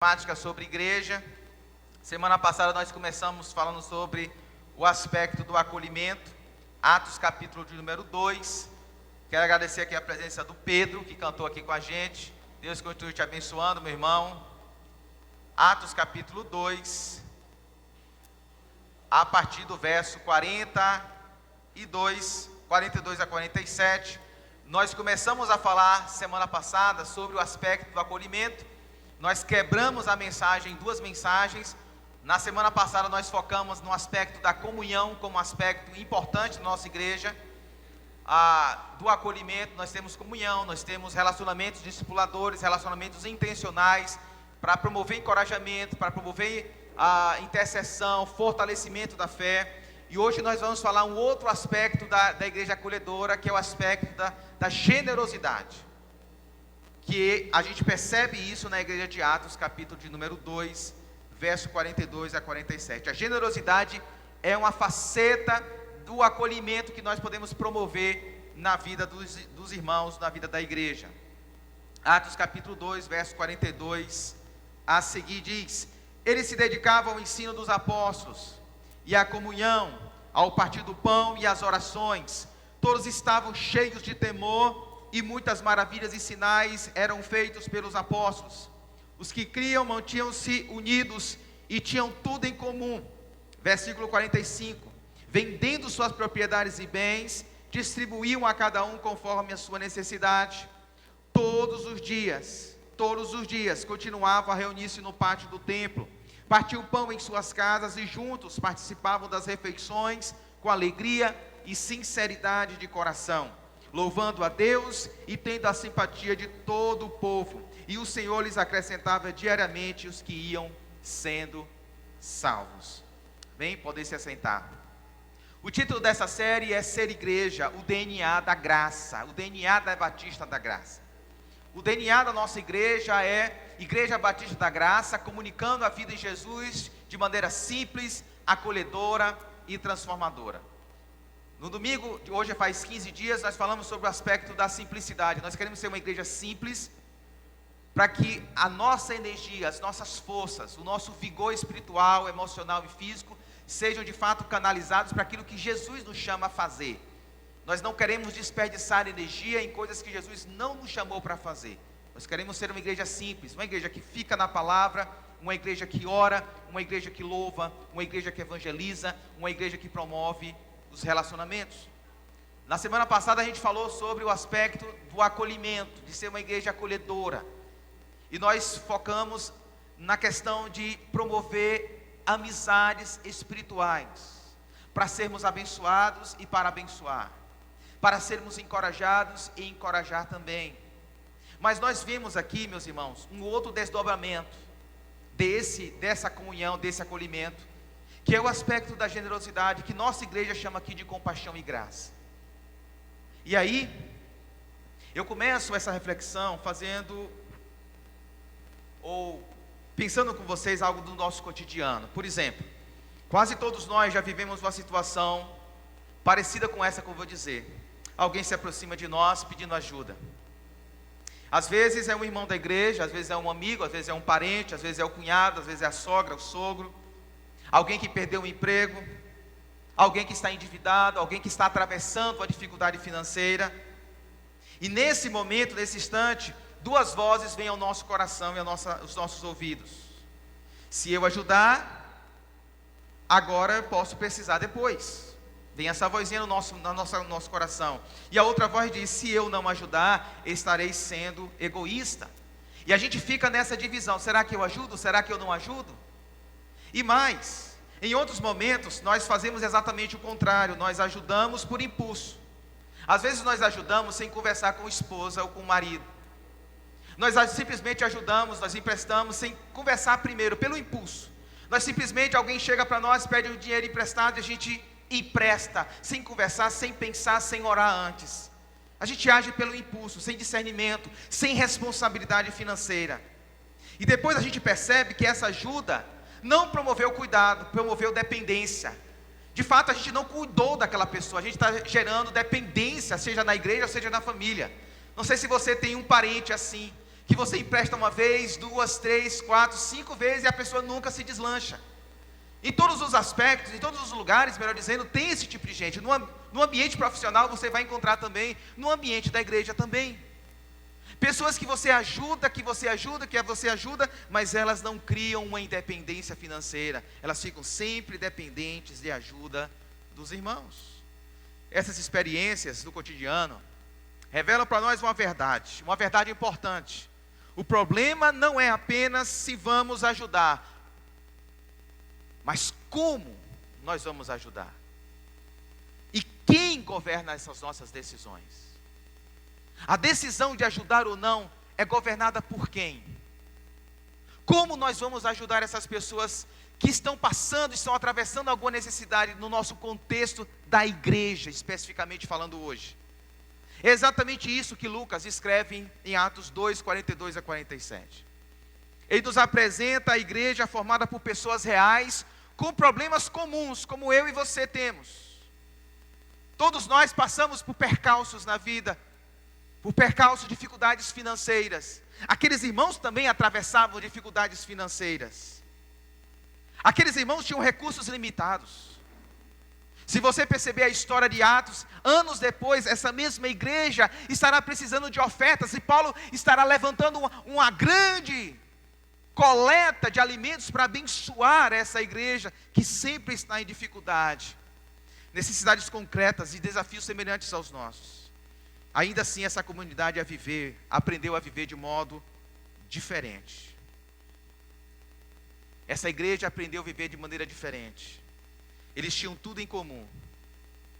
Temática sobre igreja. Semana passada nós começamos falando sobre o aspecto do acolhimento, Atos capítulo de número 2. Quero agradecer aqui a presença do Pedro, que cantou aqui com a gente. Deus continue te abençoando, meu irmão. Atos capítulo 2, a partir do verso 42 a 47. Nós começamos a falar semana passada sobre o aspecto do acolhimento. Nós quebramos a mensagem em duas mensagens. Na semana passada nós focamos no aspecto da comunhão como aspecto importante da nossa igreja. Do acolhimento nós temos comunhão, nós temos relacionamentos discipuladores, relacionamentos intencionais, para promover encorajamento, para promover a intercessão, fortalecimento da fé. E hoje nós vamos falar um outro aspecto da igreja acolhedora, que é o aspecto da generosidade. Que a gente percebe isso na igreja de Atos, capítulo de número 2, verso 42 a 47. A generosidade é uma faceta do acolhimento que nós podemos promover na vida dos irmãos, na vida da igreja. Atos capítulo 2, verso 42, a seguir diz: eles se dedicavam ao ensino dos apóstolos e à comunhão, ao partir do pão e às orações. Todos estavam cheios de temor, e muitas maravilhas e sinais eram feitos pelos apóstolos. Os que criam mantinham-se unidos e tinham tudo em comum. Versículo 45. Vendendo suas propriedades e bens, distribuíam a cada um conforme a sua necessidade. Todos os dias, continuavam a reunir-se no pátio do templo. Partiam pão em suas casas e juntos participavam das refeições com alegria e sinceridade de coração, louvando a Deus e tendo a simpatia de todo o povo. E o Senhor lhes acrescentava diariamente os que iam sendo salvos. Bem, podem se assentar. O título dessa série é Ser Igreja, o DNA da graça, o DNA da Batista da Graça. O DNA da nossa igreja é Igreja Batista da Graça, comunicando a vida em Jesus de maneira simples, acolhedora e transformadora. No domingo, hoje faz 15 dias, nós falamos sobre o aspecto da simplicidade. Nós queremos ser uma igreja simples, para que a nossa energia, as nossas forças, o nosso vigor espiritual, emocional e físico, sejam de fato canalizados para aquilo que Jesus nos chama a fazer. Nós não queremos desperdiçar energia em coisas que Jesus não nos chamou para fazer. Nós queremos ser uma igreja simples, uma igreja que fica na palavra, uma igreja que ora, uma igreja que louva, uma igreja que evangeliza, uma igreja que promove os relacionamentos. Na semana passada a gente falou sobre o aspecto do acolhimento, de ser uma igreja acolhedora, e nós focamos na questão de promover amizades espirituais, para sermos abençoados e para abençoar, para sermos encorajados e encorajar também. Mas nós vimos aqui, meus irmãos, um outro desdobramento dessa comunhão, desse acolhimento, que é o aspecto da generosidade, que nossa igreja chama aqui de compaixão e graça. E aí, eu começo essa reflexão pensando com vocês algo do nosso cotidiano. Por exemplo, quase todos nós já vivemos uma situação parecida com essa que eu vou dizer. Alguém se aproxima de nós pedindo ajuda. Às vezes é um irmão da igreja, às vezes é um amigo, às vezes é um parente, às vezes é o cunhado, às vezes é a sogra, o sogro. Alguém que perdeu o emprego, alguém que está endividado, alguém que está atravessando uma dificuldade financeira. E nesse momento, nesse instante, duas vozes vêm ao nosso coração e aos nossos ouvidos. Se eu ajudar, agora eu posso precisar depois. Vem essa vozinha no nosso coração. E a outra voz diz: se eu não ajudar, estarei sendo egoísta. E a gente fica nessa divisão: será que eu ajudo? Será que eu não ajudo? E mais, em outros momentos, nós fazemos exatamente o contrário. Nós ajudamos por impulso. Às vezes nós ajudamos sem conversar com a esposa ou com o marido. Nós simplesmente ajudamos, nós emprestamos sem conversar primeiro, pelo impulso. Nós simplesmente, alguém chega para nós, pede um dinheiro emprestado e a gente empresta, sem conversar, sem pensar, sem orar antes. A gente age pelo impulso, sem discernimento, sem responsabilidade financeira. E depois a gente percebe que essa ajuda não promoveu cuidado, promoveu dependência. De fato, a gente não cuidou daquela pessoa, a gente está gerando dependência, seja na igreja, seja na família. Não sei se você tem um parente assim, que você empresta uma vez, 2, 3, 4, 5 vezes e a pessoa nunca se deslancha. Em todos os aspectos, em todos os lugares, melhor dizendo, tem esse tipo de gente. No ambiente profissional você vai encontrar também, no ambiente da igreja também. Pessoas que você ajuda, mas elas não criam uma independência financeira. Elas ficam sempre dependentes de ajuda dos irmãos. Essas experiências do cotidiano revelam para nós uma verdade importante. O problema não é apenas se vamos ajudar, mas como nós vamos ajudar. E quem governa essas nossas decisões? A decisão de ajudar ou não é governada por quem? Como nós vamos ajudar essas pessoas que estão atravessando alguma necessidade no nosso contexto da igreja, especificamente falando hoje? É exatamente isso que Lucas escreve em Atos 2, 42 a 47. Ele nos apresenta a igreja formada por pessoas reais, com problemas comuns, como eu e você temos. Todos nós passamos por percalços na vida, por percalços, dificuldades financeiras. Aqueles irmãos também atravessavam dificuldades financeiras. Aqueles irmãos tinham recursos limitados. Se você perceber a história de Atos, anos depois, essa mesma igreja estará precisando de ofertas, e Paulo estará levantando uma grande coleta de alimentos para abençoar essa igreja, que sempre está em dificuldade, necessidades concretas e desafios semelhantes aos nossos. Ainda assim, essa comunidade aprendeu a viver de modo diferente. Essa igreja aprendeu a viver de maneira diferente. Eles tinham tudo em comum.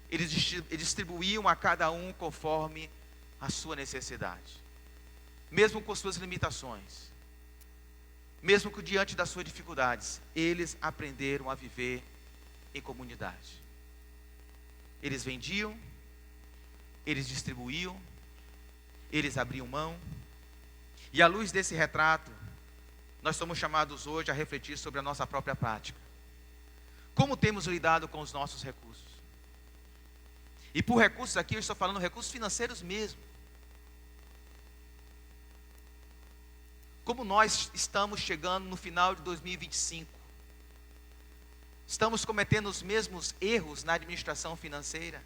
Eles distribuíam a cada um conforme a sua necessidade, mesmo com suas limitações, mesmo que diante das suas dificuldades. Eles aprenderam a viver em comunidade. Eles vendiam, eles distribuíam, eles abriam mão. E à luz desse retrato, nós somos chamados hoje a refletir sobre a nossa própria prática. Como temos lidado com os nossos recursos? E por recursos aqui eu estou falando recursos financeiros mesmo. Como nós estamos chegando no final de 2025? Estamos cometendo os mesmos erros na administração financeira?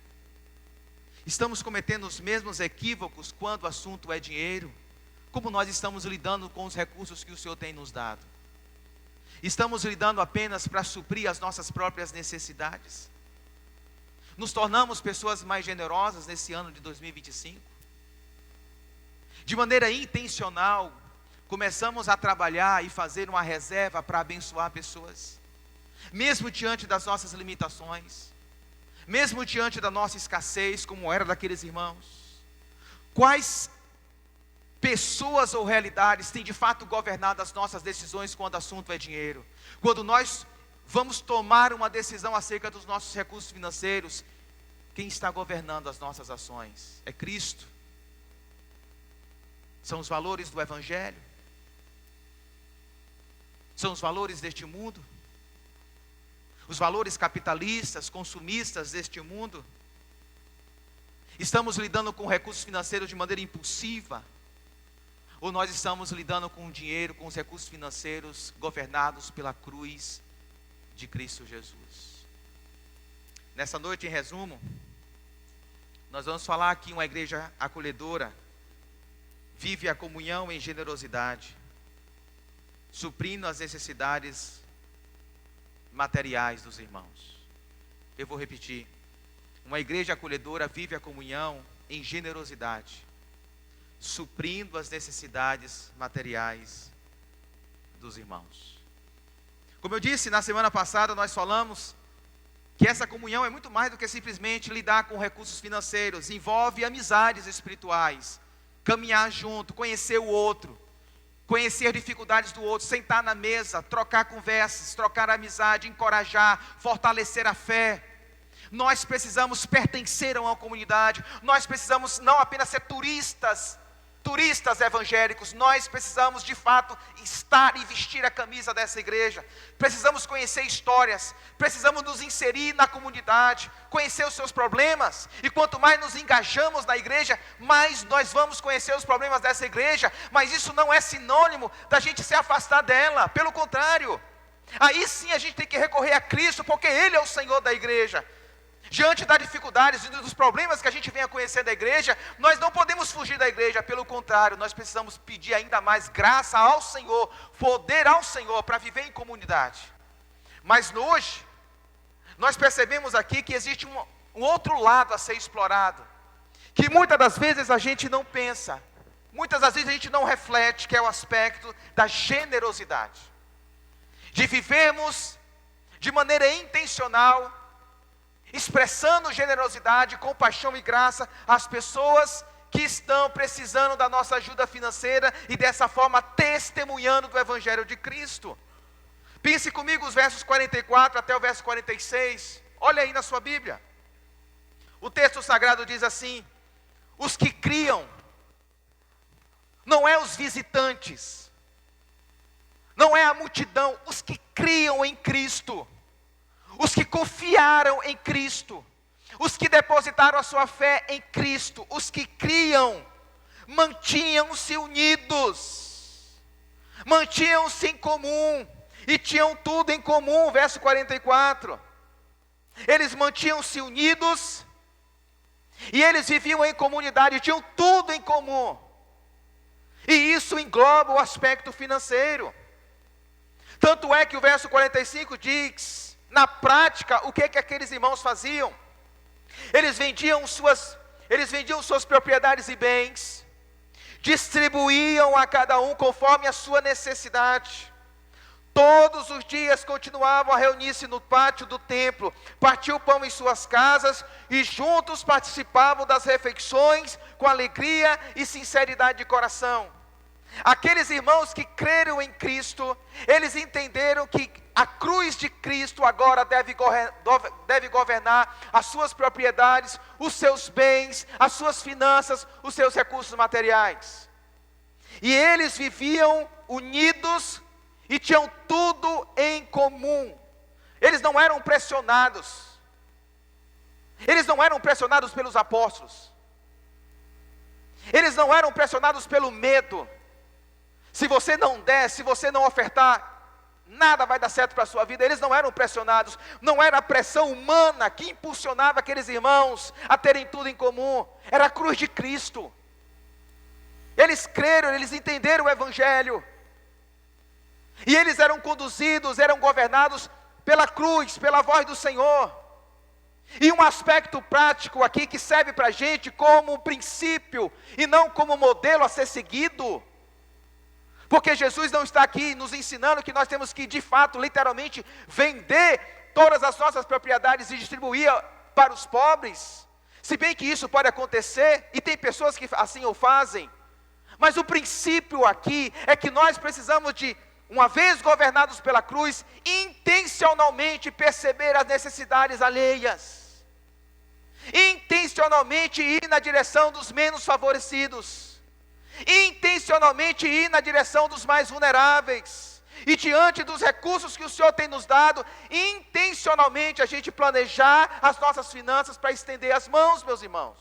Estamos cometendo os mesmos equívocos quando o assunto é dinheiro? Como nós estamos lidando com os recursos que o Senhor tem nos dado? Estamos lidando apenas para suprir as nossas própriras necessidades? Nos tornamos pessoas mais generosas nesse ano de 2025? De maneira intencional, começamos a trabalhar e fazer uma reserva para abençoar pessoas, mesmo diante das nossas limitações, mesmo diante da nossa escassez, como era daqueles irmãos. Quais pessoas ou realidades têm de fato governado as nossas decisões quando o assunto é dinheiro? Quando nós vamos tomar uma decisão acerca dos nossos recursos financeiros, quem está governando as nossas ações? É Cristo? São os valores do Evangelho? São os valores deste mundo? Os valores capitalistas, consumistas deste mundo? Estamos lidando com recursos financeiros de maneira impulsiva? Ou nós estamos lidando com o dinheiro, com os recursos financeiros governados pela cruz de Cristo Jesus? Nessa noite, em resumo, nós vamos falar aqui uma igreja acolhedora, vive a comunhão em generosidade, suprindo as necessidades materiais dos irmãos. Eu vou repetir: uma igreja acolhedora vive a comunhão em generosidade, suprindo as necessidades materiais dos irmãos. Como eu disse, na semana passada nós falamos que essa comunhão é muito mais do que simplesmente lidar com recursos financeiros. Envolve amizades espirituais, caminhar junto, conhecer o outro, conhecer dificuldades do outro, sentar na mesa, trocar conversas, trocar amizade, encorajar, fortalecer a fé. Nós precisamos pertencer a uma comunidade. Nós precisamos não apenas ser turistas turistas evangélicos, nós precisamos de fato estar e vestir a camisa dessa igreja. Precisamos conhecer histórias, precisamos nos inserir na comunidade, conhecer os seus problemas. E quanto mais nos engajamos na igreja, mais nós vamos conhecer os problemas dessa igreja. Mas isso não é sinônimo da gente se afastar dela, pelo contrário. Aí sim a gente tem que recorrer a Cristo, porque Ele é o Senhor da igreja. Diante das dificuldades e dos problemas que a gente venha conhecer da igreja, nós não podemos fugir da igreja, pelo contrário, nós precisamos pedir ainda mais graça ao Senhor, poder ao Senhor para viver em comunidade. Mas hoje, nós percebemos aqui que existe um outro lado a ser explorado, que muitas das vezes a gente não pensa, muitas das vezes a gente não reflete, que é o aspecto da generosidade, de vivermos de maneira intencional, expressando generosidade, compaixão e graça às pessoas que estão precisando da nossa ajuda financeira e dessa forma testemunhando do Evangelho de Cristo. Pense comigo os versos 44 até o verso 46, olha aí na sua Bíblia. O texto sagrado diz assim: os que criam, não é os visitantes, não é a multidão, os que criam em Cristo, os que confiaram em Cristo, os que depositaram a sua fé em Cristo, os que criam, mantinham-se unidos, mantinham-se em comum, e tinham tudo em comum, verso 44, eles mantinham-se unidos, e eles viviam em comunidade, tinham tudo em comum, e isso engloba o aspecto financeiro. Tanto é que o verso 45 diz, na prática, o que aqueles irmãos faziam? Eles vendiam suas propriedades e bens, distribuíam a cada um conforme a sua necessidade. Todos os dias continuavam a reunir-se no pátio do templo, partiam o pão em suas casas e juntos participavam das refeições com alegria e sinceridade de coração. Aqueles irmãos que creram em Cristo, eles entenderam que a cruz de Cristo agora deve governar as suas propriedades, os seus bens, as suas finanças, os seus recursos materiais. E eles viviam unidos e tinham tudo em comum. Eles não eram pressionados. Eles não eram pressionados pelos apóstolos. Eles não eram pressionados pelo medo. Se você não der, se você não ofertar, nada vai dar certo para a sua vida. Eles não eram pressionados, não era a pressão humana que impulsionava aqueles irmãos a terem tudo em comum, era a cruz de Cristo. Eles creram, eles entenderam o Evangelho, e eles eram conduzidos, eram governados pela cruz, pela voz do Senhor. E um aspecto prático aqui que serve para a gente como um princípio, e não como modelo a ser seguido, porque Jesus não está aqui nos ensinando que nós temos que, de fato, literalmente, vender todas as nossas propriedades e distribuir para os pobres. Se bem que isso pode acontecer, e tem pessoas que assim o fazem. Mas o princípio aqui é que nós precisamos de, uma vez governados pela cruz, intencionalmente perceber as necessidades alheias. Intencionalmente ir na direção dos menos favorecidos. Intencionalmente ir na direção dos mais vulneráveis, e diante dos recursos que o Senhor tem nos dado, intencionalmente a gente planejar as nossas finanças para estender as mãos, meus irmãos.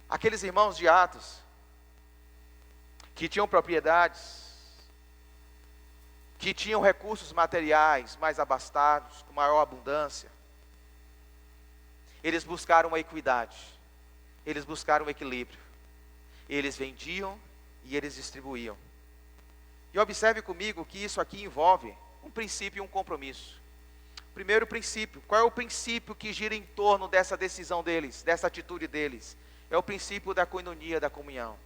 Aqueles irmãos de Atos, que tinham propriedades, que tinham recursos materiais mais abastados, com maior abundância, eles buscaram a equidade. Eles buscaram o equilíbrio. Eles vendiam e eles distribuíam. E observe comigo que isso aqui envolve um princípio e um compromisso. Primeiro princípio, qual é o princípio que gira em torno dessa decisão deles, dessa atitude deles? É o princípio da koinonia, da comunhão.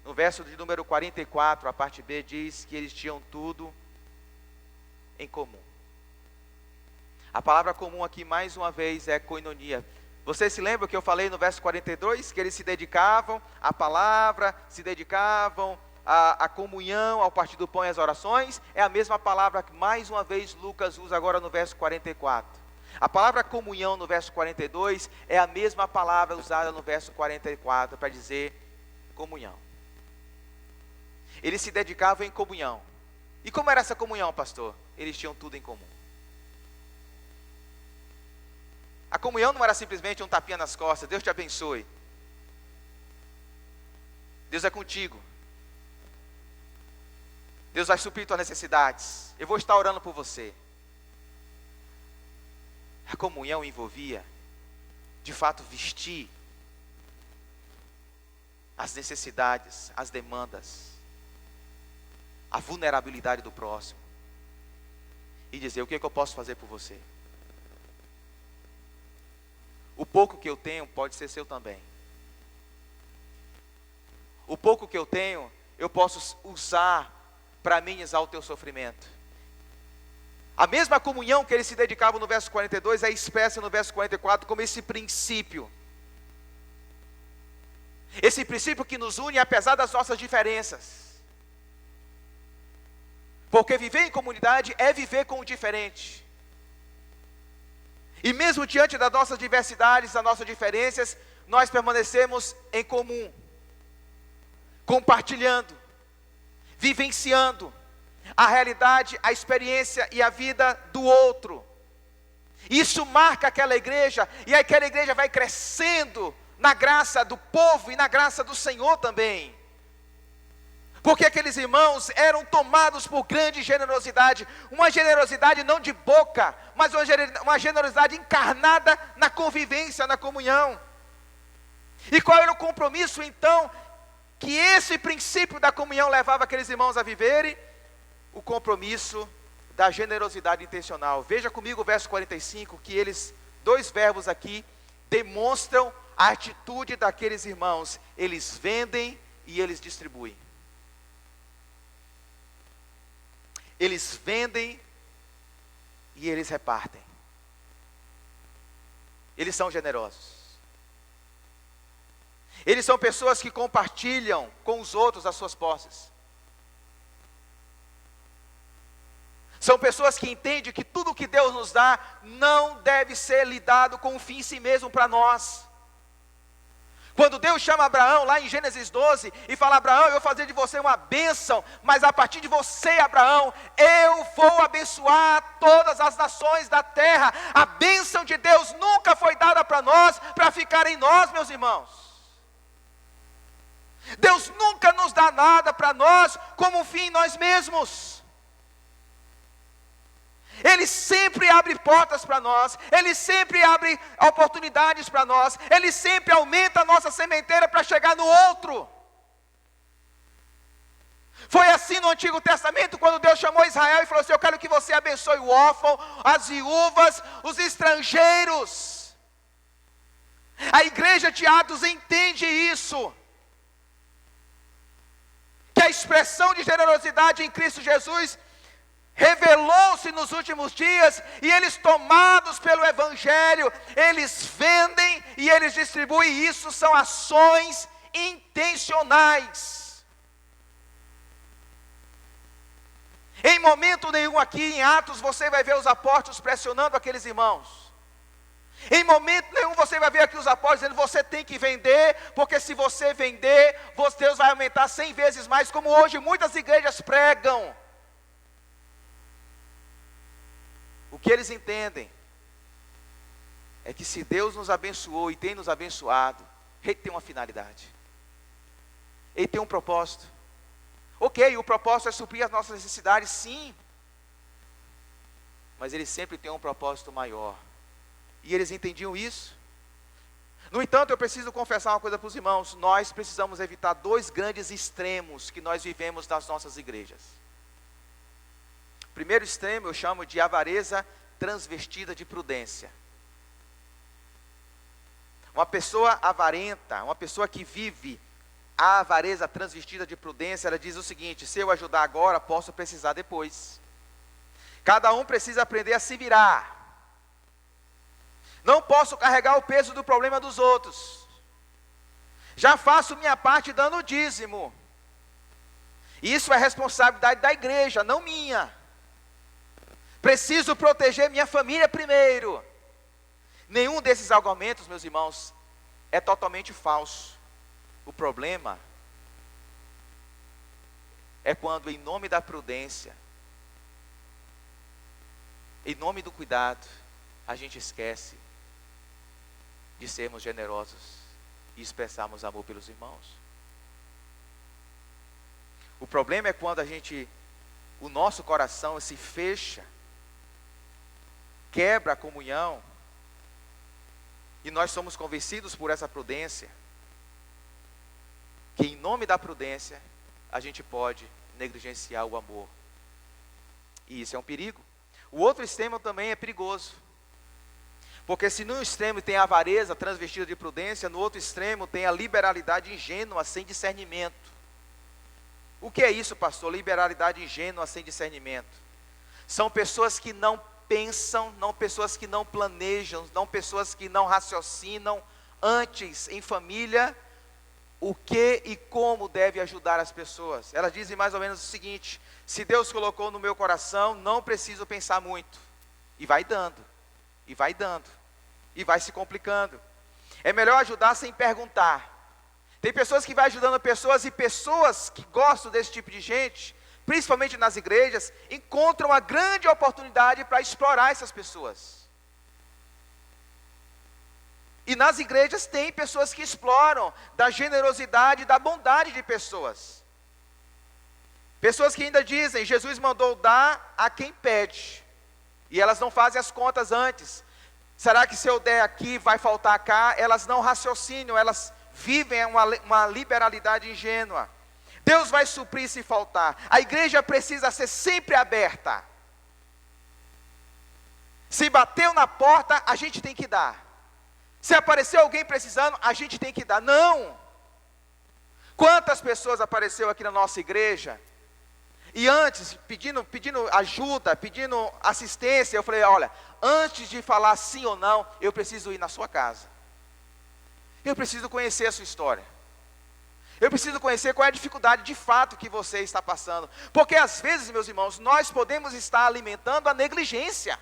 No verso de número 44, a parte B diz que eles tinham tudo em comum. A palavra comum aqui mais uma vez é koinonia. Vocês se lembram que eu falei no verso 42? Que eles se dedicavam à palavra, se dedicavam à comunhão, ao partir do pão e às orações? É a mesma palavra que mais uma vez Lucas usa agora no verso 44. A palavra comunhão no verso 42 é a mesma palavra usada no verso 44 para dizer comunhão. Eles se dedicavam em comunhão. E como era essa comunhão, pastor? Eles tinham tudo em comum. A comunhão não era simplesmente um tapinha nas costas, Deus te abençoe. Deus é contigo. Deus vai suprir tuas necessidades. Eu vou estar orando por você. A comunhão envolvia, de fato, vestir as necessidades, as demandas, a vulnerabilidade do próximo. E dizer, o que é que eu posso fazer por você? O pouco que eu tenho pode ser seu também. O pouco que eu tenho, eu posso usar para amenizar o teu sofrimento. A mesma comunhão que eles se dedicavam no verso 42 é expressa no verso 44 como esse princípio. Esse princípio que nos une apesar das nossas diferenças. Porque viver em comunidade é viver com o diferente. E mesmo diante das nossas diversidades, das nossas diferenças, nós permanecemos em comum, compartilhando, vivenciando a realidade, a experiência e a vida do outro. Isso marca aquela igreja, e aquela igreja vai crescendo na graça do povo e na graça do Senhor também. Porque aqueles irmãos eram tomados por grande generosidade, uma generosidade não de boca, mas uma generosidade encarnada na convivência, na comunhão. E qual era o compromisso então, que esse princípio da comunhão levava aqueles irmãos a viverem? O compromisso da generosidade intencional. Veja comigo o verso 45, que eles, dois verbos aqui, demonstram a atitude daqueles irmãos. Eles vendem e eles distribuem. Eles vendem e eles repartem. Eles são generosos. Eles são pessoas que compartilham com os outros as suas posses. São pessoas que entendem que tudo que Deus nos dá não deve ser lidado com um fim em si mesmo para nós. Quando Deus chama Abraão lá em Gênesis 12 e fala: Abraão, eu vou fazer de você uma bênção, mas a partir de você, Abraão, eu vou abençoar todas as nações da terra. A bênção de Deus nunca foi dada para nós, para ficar em nós, meus irmãos. Deus nunca nos dá nada para nós como um fim em nós mesmos. Ele sempre abre portas para nós, Ele sempre abre oportunidades para nós, Ele sempre aumenta a nossa sementeira para chegar no outro. Foi assim no Antigo Testamento, quando Deus chamou Israel e falou assim: eu quero que você abençoe o órfão, as viúvas, os estrangeiros. A igreja de Atos entende isso, que a expressão de generosidade em Cristo Jesus revelou-se nos últimos dias, e eles, tomados pelo Evangelho, eles vendem e eles distribuem. Isso são ações intencionais. Em momento nenhum aqui em Atos você vai ver os apóstolos pressionando aqueles irmãos. Em momento nenhum você vai ver aqui os apóstolos dizendo: você tem que vender, porque se você vender, Deus vai aumentar 100 vezes mais, como hoje muitas igrejas pregam. O que eles entendem é que se Deus nos abençoou e tem nos abençoado, Ele tem uma finalidade, Ele tem um propósito. Ok, o propósito é suprir as nossas necessidades, sim, mas Ele sempre tem um propósito maior, e eles entendiam isso. No entanto, eu preciso confessar uma coisa para os irmãos: nós precisamos evitar dois grandes extremos que nós vivemos nas nossas igrejas. O primeiro extremo eu chamo de avareza transvestida de prudência. Uma pessoa avarenta, uma pessoa que vive a avareza transvestida de prudência, ela diz o seguinte: se eu ajudar agora, posso precisar depois. Cada um precisa aprender a se virar. Não posso carregar o peso do problema dos outros. Já faço minha parte dando o dízimo. Isso é responsabilidade da igreja, não minha. Preciso proteger minha família primeiro. Nenhum desses argumentos, meus irmãos, é totalmente falso. O problema é quando, em nome da prudência, em nome do cuidado, a gente esquece de sermos generosos e expressarmos amor pelos irmãos. O problema é quando o nosso coração se fecha, quebra a comunhão, e nós somos convencidos por essa prudência, que em nome da prudência, a gente pode negligenciar o amor. E isso é um perigo. O outro extremo também é perigoso. Porque se num extremo tem a avareza transvestida de prudência, no outro extremo tem a liberalidade ingênua, sem discernimento. O que é isso, pastor? Liberalidade ingênua, sem discernimento. São pessoas que não pensam, não pessoas que não planejam, não pessoas que não raciocinam antes em família o que e como deve ajudar as pessoas. Elas dizem mais ou menos o seguinte: se Deus colocou no meu coração, não preciso pensar muito. E vai dando, e vai dando, e vai se complicando. É melhor ajudar sem perguntar. Tem pessoas que vão ajudando pessoas, e pessoas que gostam desse tipo de gente, principalmente nas igrejas, encontram a grande oportunidade para explorar essas pessoas. E nas igrejas tem pessoas que exploram da generosidade, da bondade de pessoas. Pessoas que ainda dizem: Jesus mandou dar a quem pede. E elas não fazem as contas antes. Será que se eu der aqui, vai faltar cá? Elas não raciocinam, elas vivem uma liberalidade ingênua. Deus vai suprir se faltar. A igreja precisa ser sempre aberta. Se bateu na porta, a gente tem que dar. Se apareceu alguém precisando, a gente tem que dar. Não! Quantas pessoas apareceu aqui na nossa igreja, e antes, pedindo ajuda, pedindo assistência, eu falei: olha, antes de falar sim ou não, eu preciso ir na sua casa. Eu preciso conhecer a sua história. Eu preciso conhecer qual é a dificuldade de fato que você está passando. Porque às vezes, meus irmãos, nós podemos estar alimentando a negligência.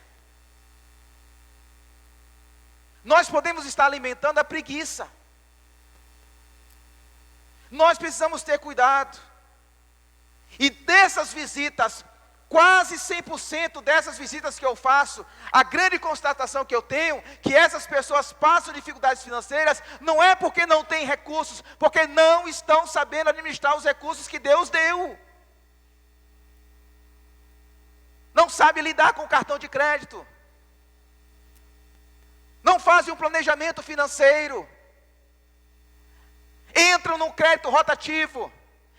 Nós podemos estar alimentando a preguiça. Nós precisamos ter cuidado. E dessas visitas, quase 100% dessas visitas que eu faço, a grande constatação que eu tenho, que essas pessoas passam dificuldades financeiras, não é porque não têm recursos, porque não estão sabendo administrar os recursos que Deus deu. Não sabe lidar com o cartão de crédito. Não fazem um planejamento financeiro. Entram num crédito rotativo.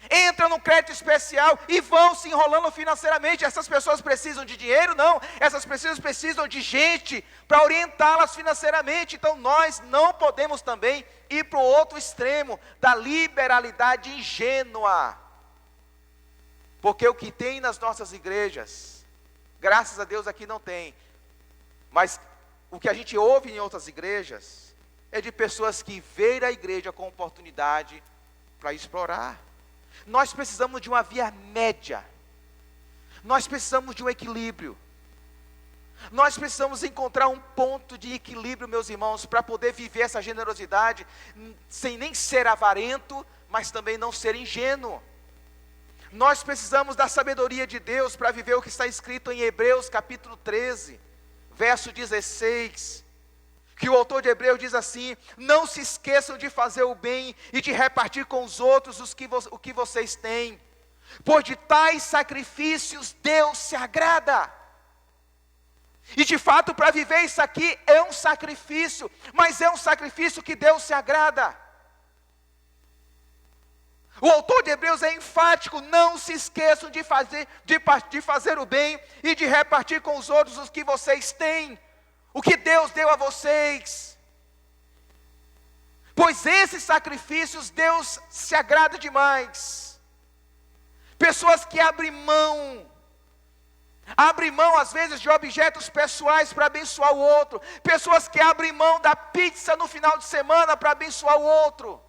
Entram num crédito especial e vão se enrolando financeiramente. Essas pessoas precisam de dinheiro? Não. Essas pessoas precisam de gente para orientá-las financeiramente. Então nós não podemos também ir para o outro extremo da liberalidade ingênua. Porque o que tem nas nossas igrejas, graças a Deus aqui não tem, mas o que a gente ouve em outras igrejas é de pessoas que veem a igreja com oportunidade para explorar. Nós precisamos de uma via média. Nós precisamos de um equilíbrio. Nós precisamos encontrar um ponto de equilíbrio, meus irmãos, para poder viver essa generosidade, sem nem ser avarento, mas também não ser ingênuo. Nós precisamos da sabedoria de Deus para viver o que está escrito em Hebreus capítulo 13, verso 16. Que o autor de Hebreus diz assim: não se esqueçam de fazer o bem e de repartir com os outros o que vocês têm, pois de tais sacrifícios Deus se agrada. E de fato, para viver isso aqui é um sacrifício, mas é um sacrifício que Deus se agrada. O autor de Hebreus é enfático: não se esqueçam de fazer o bem e de repartir com os outros os que vocês têm, o que Deus deu a vocês. Pois esses sacrifícios Deus se agrada demais. Pessoas que abrem mão às vezes de objetos pessoais para abençoar o outro. Pessoas que abrem mão da pizza no final de semana para abençoar o outro.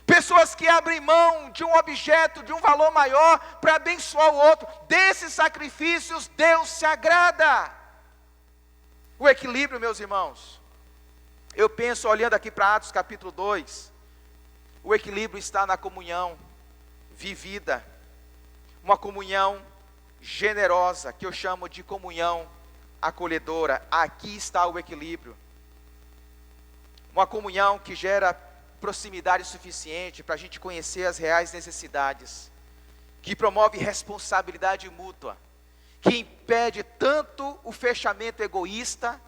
Pessoas que abrem mão de um objeto, de um valor maior, para abençoar o outro. Desses sacrifícios Deus se agrada. O equilíbrio, meus irmãos, eu penso, olhando aqui para Atos capítulo 2, o equilíbrio está na comunhão vivida, uma comunhão generosa, que eu chamo de comunhão acolhedora. Aqui está o equilíbrio. Uma comunhão que gera proximidade suficiente para a gente conhecer as reais necessidades, que promove responsabilidade mútua, que impede tanto o fechamento egoísta,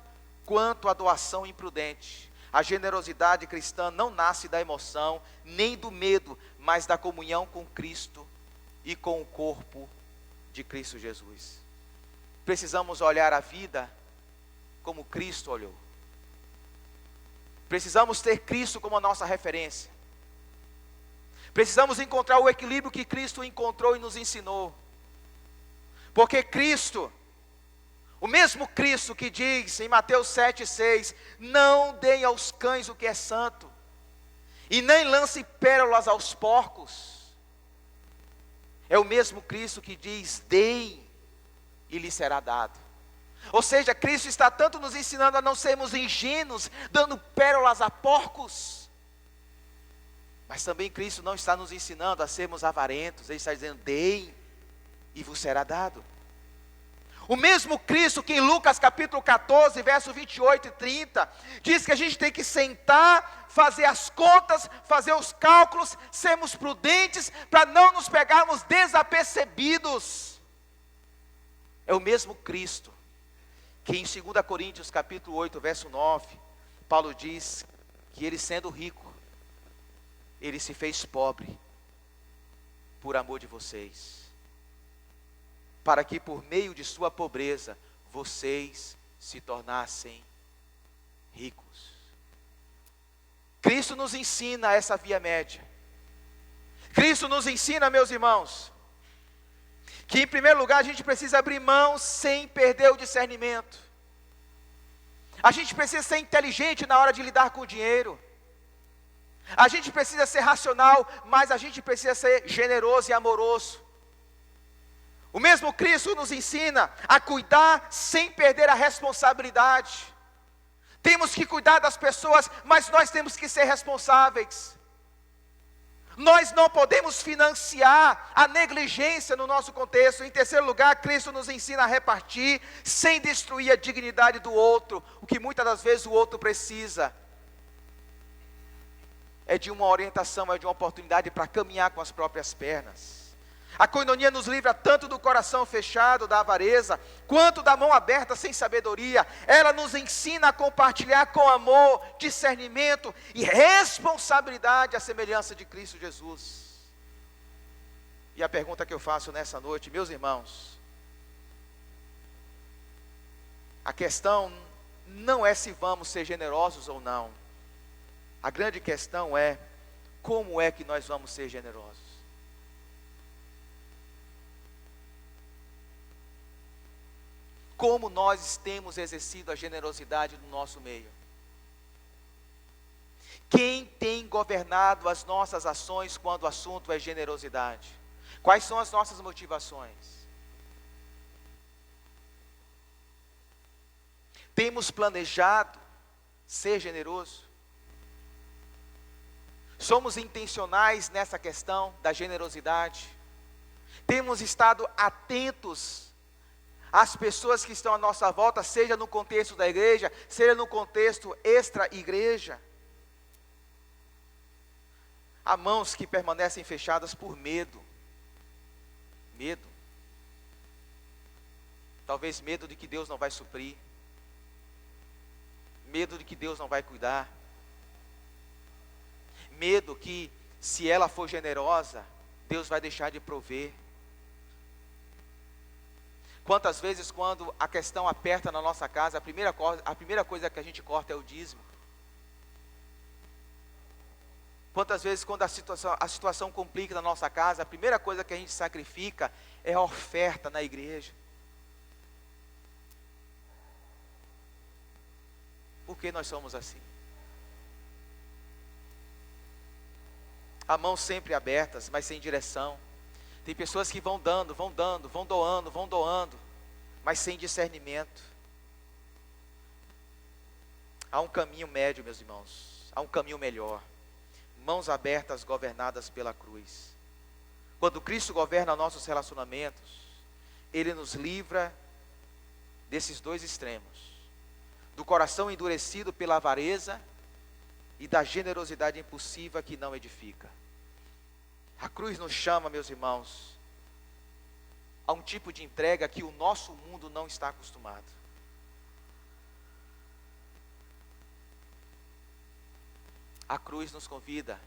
quanto a doação imprudente. A generosidade cristã não nasce da emoção, nem do medo, mas da comunhão com Cristo e com o corpo de Cristo Jesus. Precisamos olhar a vida como Cristo olhou. Precisamos ter Cristo como a nossa referência. Precisamos encontrar o equilíbrio que Cristo encontrou e nos ensinou. Porque Cristo, o mesmo Cristo que diz em Mateus 7,6, não deem aos cães o que é santo, e nem lance pérolas aos porcos, é o mesmo Cristo que diz, deem, e lhe será dado. Ou seja, Cristo está tanto nos ensinando a não sermos ingênuos, dando pérolas a porcos, mas também Cristo não está nos ensinando a sermos avarentos. Ele está dizendo, deem, e vos será dado. O mesmo Cristo que em Lucas capítulo 14, verso 28 e 30, diz que a gente tem que sentar, fazer as contas, fazer os cálculos, sermos prudentes, para não nos pegarmos desapercebidos. É o mesmo Cristo que em 2 Coríntios capítulo 8, verso 9, Paulo diz que ele, sendo rico, ele se fez pobre por amor de vocês, para que por meio de sua pobreza vocês se tornassem ricos. Cristo nos ensina essa via média. Cristo nos ensina, meus irmãos, que em primeiro lugar a gente precisa abrir mão sem perder o discernimento. A gente precisa ser inteligente na hora de lidar com o dinheiro. A gente precisa ser racional, mas a gente precisa ser generoso e amoroso. O mesmo Cristo nos ensina a cuidar sem perder a responsabilidade. Temos que cuidar das pessoas, mas nós temos que ser responsáveis. Nós não podemos financiar a negligência no nosso contexto. Em terceiro lugar, Cristo nos ensina a repartir sem destruir a dignidade do outro. O que muitas das vezes o outro precisa é de uma orientação, é de uma oportunidade para caminhar com as próprias pernas. A coinonia nos livra tanto do coração fechado, da avareza, quanto da mão aberta sem sabedoria. Ela nos ensina a compartilhar com amor, discernimento e responsabilidade a semelhança de Cristo Jesus. E a pergunta que eu faço nessa noite, meus irmãos, a questão não é se vamos ser generosos ou não. A grande questão é, como é que nós vamos ser generosos? Como nós temos exercido a generosidade no nosso meio? Quem tem governado as nossas ações quando o assunto é generosidade? Quais são as nossas motivações? Temos planejado ser generoso? Somos intencionais nessa questão da generosidade? Temos estado atentos às pessoas que estão à nossa volta, seja no contexto da igreja, seja no contexto extra-igreja? Há mãos que permanecem fechadas por medo. Medo. Talvez medo de que Deus não vai suprir. Medo de que Deus não vai cuidar. Medo que, se ela for generosa, Deus vai deixar de prover. Quantas vezes, quando a questão aperta na nossa casa, a primeira coisa que a gente corta é o dízimo. Quantas vezes, quando a situação complica na nossa casa, a primeira coisa que a gente sacrifica é a oferta na igreja. Por que nós somos assim? A mão sempre abertas, mas sem direção. Tem pessoas que vão dando, vão doando, mas sem discernimento. Há um caminho médio, meus irmãos. Há um caminho melhor. Mãos abertas, governadas pela cruz. Quando Cristo governa nossos relacionamentos, Ele nos livra desses dois extremos. Do coração endurecido pela avareza e da generosidade impulsiva que não edifica. A cruz nos chama, meus irmãos, a um tipo de entrega que o nosso mundo não está acostumado. A cruz nos convida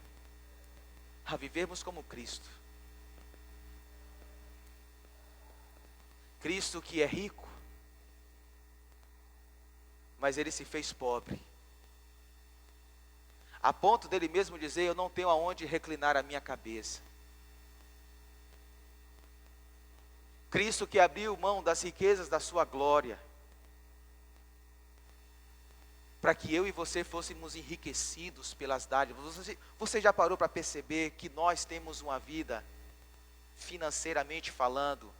a vivermos como Cristo. Cristo que é rico, mas Ele se fez pobre. A ponto dele mesmo dizer, eu não tenho aonde reclinar a minha cabeça. Cristo que abriu mão das riquezas da sua glória, para que eu e você fôssemos enriquecidos pelas dádivas. Você já parou para perceber que nós temos uma vida, financeiramente falando,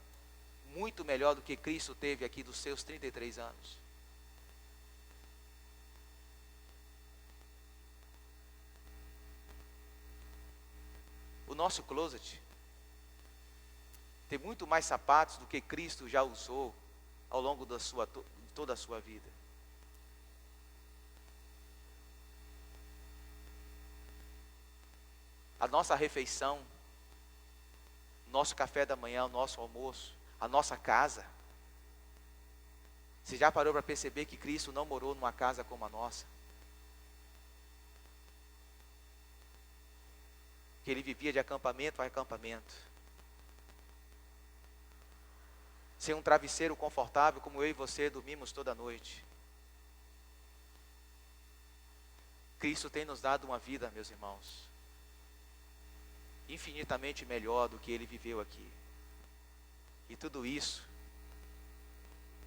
muito melhor do que Cristo teve aqui dos seus 33 anos? O nosso closet tem muito mais sapatos do que Cristo já usou ao longo da toda a sua vida. A nossa refeição, nosso café da manhã, o nosso almoço, a nossa casa. Você já parou para perceber que Cristo não morou numa casa como a nossa? Que Ele vivia de acampamento a acampamento. Sem um travesseiro confortável como eu e você dormimos toda noite. Cristo tem nos dado uma vida, meus irmãos, infinitamente melhor do que Ele viveu aqui. E tudo isso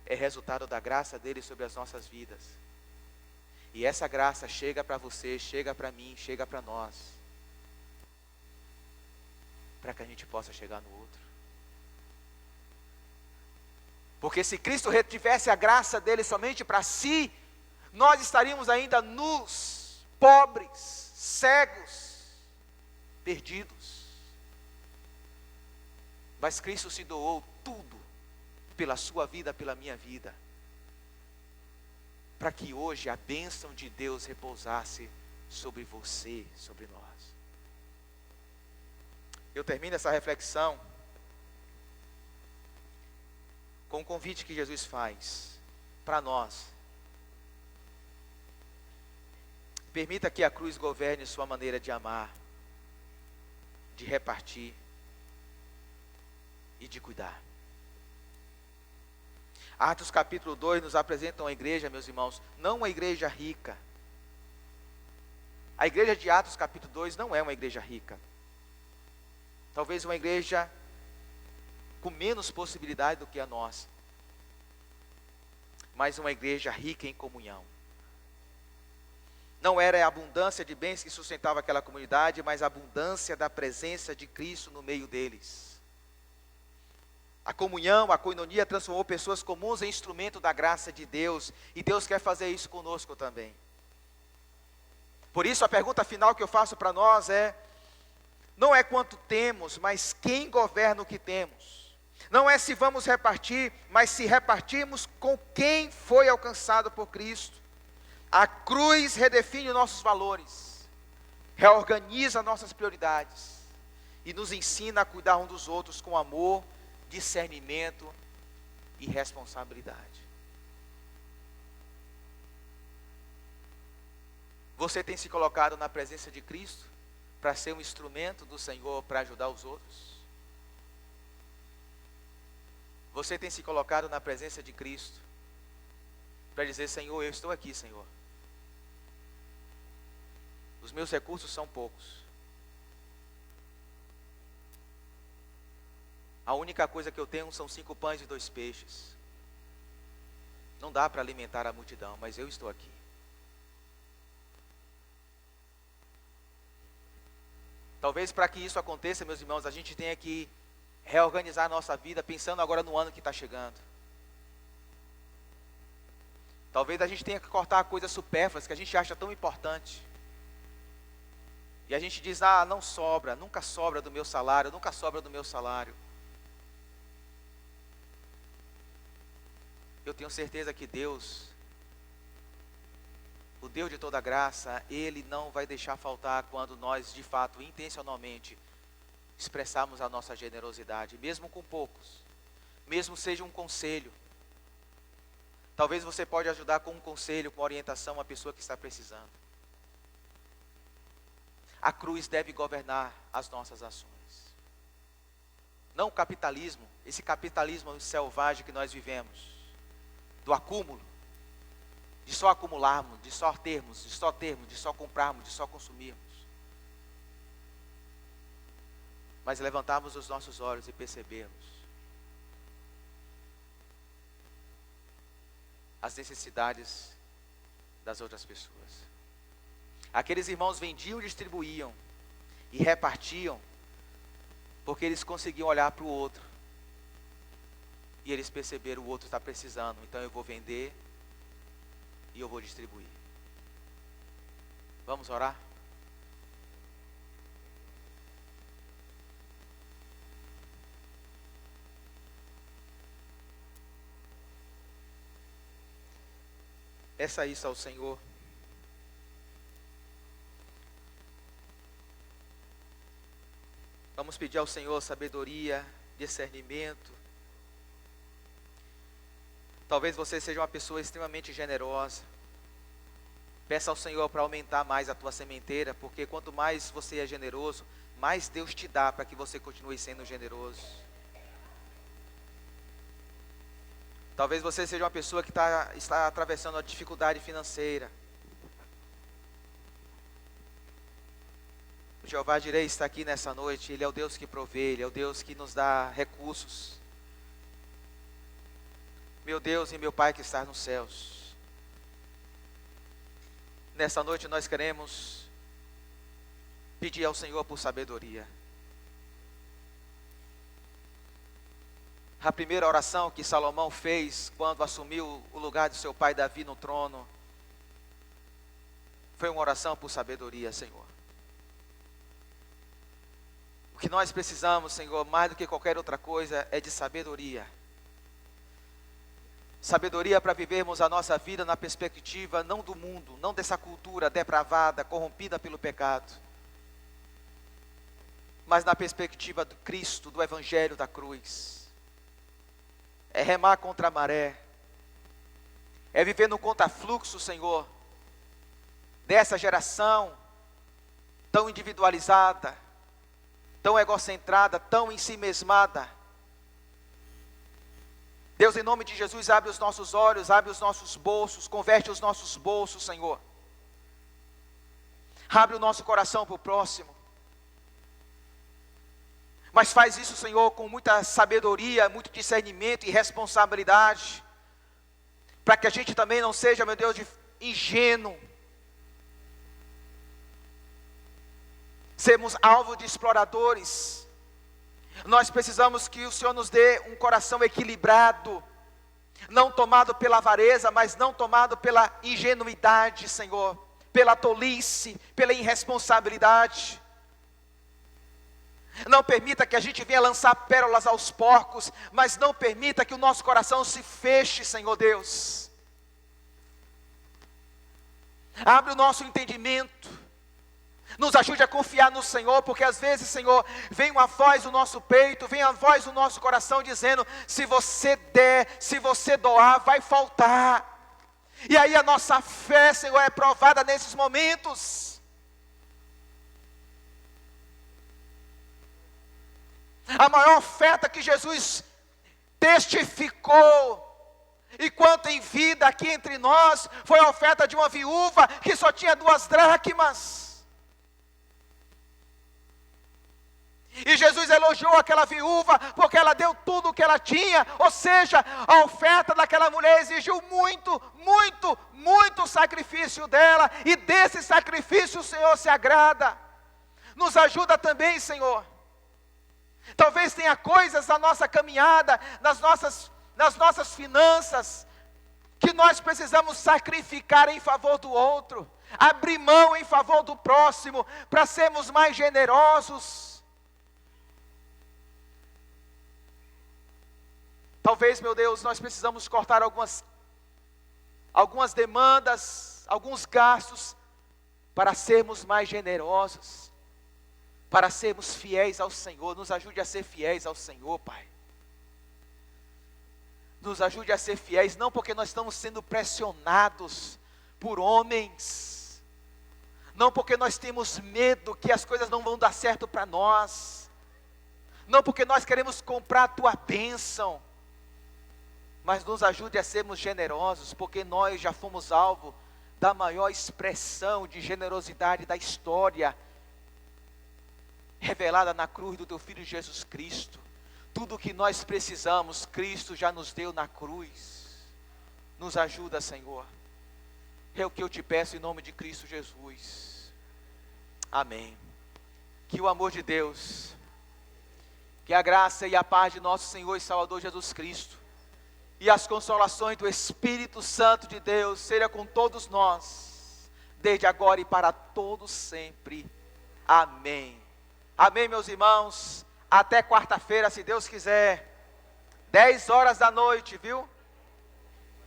é resultado da graça dele sobre as nossas vidas. E essa graça chega para você, chega para mim, chega para nós, para que a gente possa chegar no outro. Porque se Cristo retivesse a graça dele somente para si, nós estaríamos ainda nus, pobres, cegos, perdidos. Mas Cristo se doou tudo pela sua vida, pela minha vida, para que hoje a bênção de Deus repousasse sobre você, sobre nós. Eu termino essa reflexão com o convite que Jesus faz para nós. Permita que a cruz governe sua maneira de amar, de repartir e de cuidar. Atos capítulo 2 nos apresenta uma igreja, meus irmãos, não uma igreja rica. A igreja de Atos capítulo 2 não é uma igreja rica. Talvez uma igreja com menos possibilidade do que a nossa, mas uma igreja rica em comunhão. Não era a abundância de bens que sustentava aquela comunidade, mas a abundância da presença de Cristo no meio deles. A comunhão, a koinonia transformou pessoas comuns em instrumento da graça de Deus, e Deus quer fazer isso conosco também. Por isso a pergunta final que eu faço para nós é: não é quanto temos, mas quem governa o que temos. Não é se vamos repartir, mas se repartirmos com quem foi alcançado por Cristo. A cruz redefine nossos valores, reorganiza nossas prioridades e nos ensina a cuidar um dos outros com amor, discernimento e responsabilidade. Você tem se colocado na presença de Cristo para ser um instrumento do Senhor para ajudar os outros? Você tem se colocado na presença de Cristo para dizer: Senhor, eu estou aqui, Senhor. Os meus recursos são poucos. A única coisa que eu tenho são 5 pães e 2 peixes. Não dá para alimentar a multidão, mas eu estou aqui. Talvez para que isso aconteça, meus irmãos, a gente tenha que reorganizar a nossa vida, pensando agora no ano que está chegando. Talvez a gente tenha que cortar coisas supérfluas que a gente acha tão importante. E a gente diz, não sobra, nunca sobra do meu salário, nunca sobra do meu salário. Eu tenho certeza que Deus, o Deus de toda graça, Ele não vai deixar faltar quando nós, de fato, intencionalmente, expressarmos a nossa generosidade, mesmo com poucos, mesmo seja um conselho. Talvez você pode ajudar com um conselho, com orientação, a pessoa que está precisando. A cruz deve governar as nossas ações. Não o capitalismo, esse capitalismo selvagem que nós vivemos, do acúmulo, de só acumularmos, de só termos, de só comprarmos, de só consumirmos. Mas levantarmos os nossos olhos e percebermos as necessidades das outras pessoas. Aqueles irmãos vendiam, distribuíam e repartiam, porque eles conseguiam olhar para o outro. E eles perceberam, o outro está precisando, então eu vou vender e eu vou distribuir. Vamos orar? Peça isso ao Senhor. Vamos pedir ao Senhor sabedoria, discernimento. Talvez você seja uma pessoa extremamente generosa. Peça ao Senhor para aumentar mais a tua sementeira, porque quanto mais você é generoso, mais Deus te dá para que você continue sendo generoso. Talvez você seja uma pessoa que está atravessando uma dificuldade financeira. O Jeová Jireh está aqui nessa noite. Ele é o Deus que provê, Ele é o Deus que nos dá recursos. Meu Deus e meu Pai que está nos céus, nessa noite nós queremos pedir ao Senhor por sabedoria. A primeira oração que Salomão fez quando assumiu o lugar de seu pai Davi no trono foi uma oração por sabedoria, Senhor. O que nós precisamos, Senhor, mais do que qualquer outra coisa, é de sabedoria. Sabedoria para vivermos a nossa vida na perspectiva não do mundo, não dessa cultura depravada, corrompida pelo pecado, mas na perspectiva do Cristo, do Evangelho da cruz. É remar contra a maré, é viver no contrafluxo, Senhor, dessa geração tão individualizada, tão egocentrada, tão ensimesmada. Deus, em nome de Jesus, abre os nossos olhos, abre os nossos bolsos, converte os nossos bolsos, Senhor. Abre o nosso coração para o próximo. Mas faz isso, Senhor, com muita sabedoria, muito discernimento e responsabilidade, para que a gente também não seja, meu Deus, ingênuo. Sermos alvo de exploradores. Nós precisamos que o Senhor nos dê um coração equilibrado, não tomado pela avareza, mas não tomado pela ingenuidade, Senhor, pela tolice, pela irresponsabilidade. Não permita que a gente venha lançar pérolas aos porcos, mas não permita que o nosso coração se feche, Senhor Deus. Abre o nosso entendimento. Nos ajude a confiar no Senhor, porque às vezes, Senhor, vem uma voz no nosso peito, vem a voz no nosso coração dizendo: se você der, se você doar, vai faltar. E aí a nossa fé, Senhor, é provada nesses momentos. A maior oferta que Jesus testificou enquanto em vida aqui entre nós foi a oferta de uma viúva que só tinha 2 dracmas. E Jesus elogiou aquela viúva porque ela deu tudo o que ela tinha. Ou seja, a oferta daquela mulher exigiu muito sacrifício dela. E desse sacrifício o Senhor se agrada. Nos ajuda também, Senhor. Talvez tenha coisas na nossa caminhada, nas nossas finanças, que nós precisamos sacrificar em favor do outro, abrir mão em favor do próximo, para sermos mais generosos. Talvez, meu Deus, nós precisamos cortar algumas demandas, alguns gastos, para sermos mais generosos, para sermos fiéis ao Senhor. Nos ajude a ser fiéis ao Senhor, Pai. Nos ajude a ser fiéis, não porque nós estamos sendo pressionados por homens, não porque nós temos medo que as coisas não vão dar certo para nós, não porque nós queremos comprar a tua bênção, mas nos ajude a sermos generosos, porque nós já fomos alvo da maior expressão de generosidade da história, revelada na cruz do teu Filho Jesus Cristo. Tudo o que nós precisamos, Cristo já nos deu na cruz. Nos ajuda, Senhor. É o que eu te peço em nome de Cristo Jesus. Amém. Que o amor de Deus, que a graça e a paz de nosso Senhor e Salvador Jesus Cristo, e as consolações do Espírito Santo de Deus, seja com todos nós, desde agora e para todos sempre. Amém. Amém, meus irmãos. Até quarta-feira, se Deus quiser. 10 horas da noite, viu?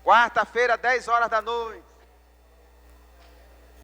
Quarta-feira, 10 horas da noite.